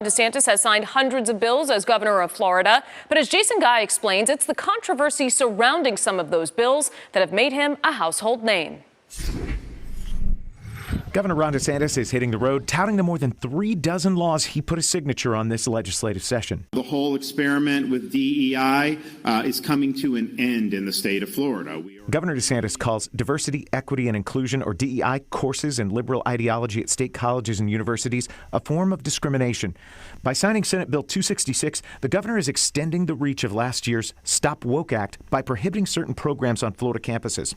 DeSantis has signed hundreds of bills as governor of Florida. But as Jason Guy explains, it's the controversy surrounding some of those bills that have made him a household name. Governor Ron DeSantis is hitting the road, touting the more than 36 laws he put a signature on this legislative session. The whole experiment with DEI is coming to an end in the state of Florida. Governor DeSantis calls diversity, equity, and inclusion, or DEI, courses in liberal ideology at state colleges and universities a form of discrimination. By signing Senate Bill 266, the governor is extending the reach of last year's Stop Woke Act by prohibiting certain programs on Florida campuses.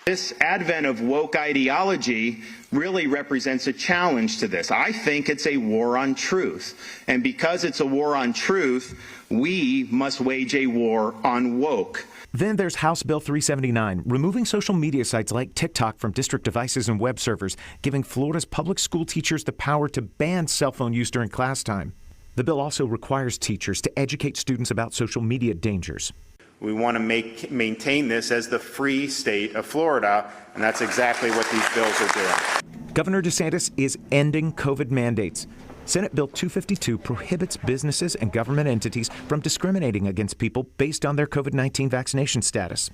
This advent of woke ideology really represents a challenge to this. I think it's a war on truth. And because it's a war on truth, we must wage a war on woke. Then there's House Bill 379, removing social media sites like TikTok from district devices and web servers, giving Florida's public school teachers the power to ban cell phone use during class time. The bill also requires teachers to educate students about social media dangers. We want to maintain this as the free state of Florida, and that's exactly what these bills are doing. Governor DeSantis is ending COVID mandates. Senate Bill 252 prohibits businesses and government entities from discriminating against people based on their COVID-19 vaccination status.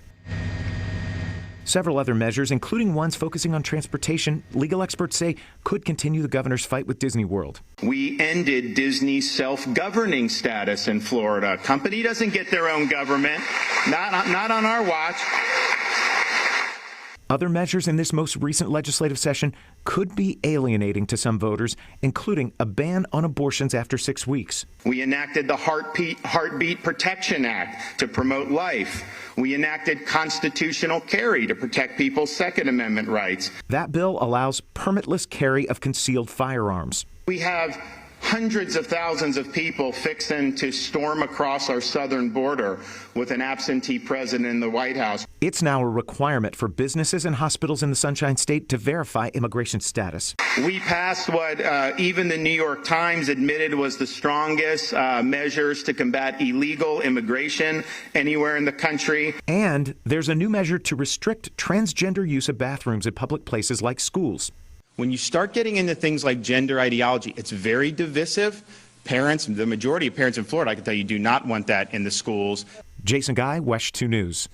Several other measures, including ones focusing on transportation, legal experts say could continue the governor's fight with Disney World. We ended Disney's self-governing status in Florida. A company doesn't get their own government, not on our watch. Other measures in this most recent legislative session could be alienating to some voters, including a ban on abortions after 6 weeks. We enacted the Heartbeat Protection Act to promote life. We enacted constitutional carry to protect people's Second Amendment rights. That bill allows permitless carry of concealed firearms. We have hundreds of thousands of people fixing to storm across our southern border with an absentee president in the White House. It's now a requirement for businesses and hospitals in the Sunshine State to verify immigration status. We passed what even the New York Times admitted was the strongest measures to combat illegal immigration anywhere in the country. And there's a new measure to restrict transgender use of bathrooms at public places like schools. When you start getting into things like gender ideology, it's very divisive. Parents, the majority of parents in Florida, I can tell you, do not want that in the schools. Jason Guy, WESH 2 News.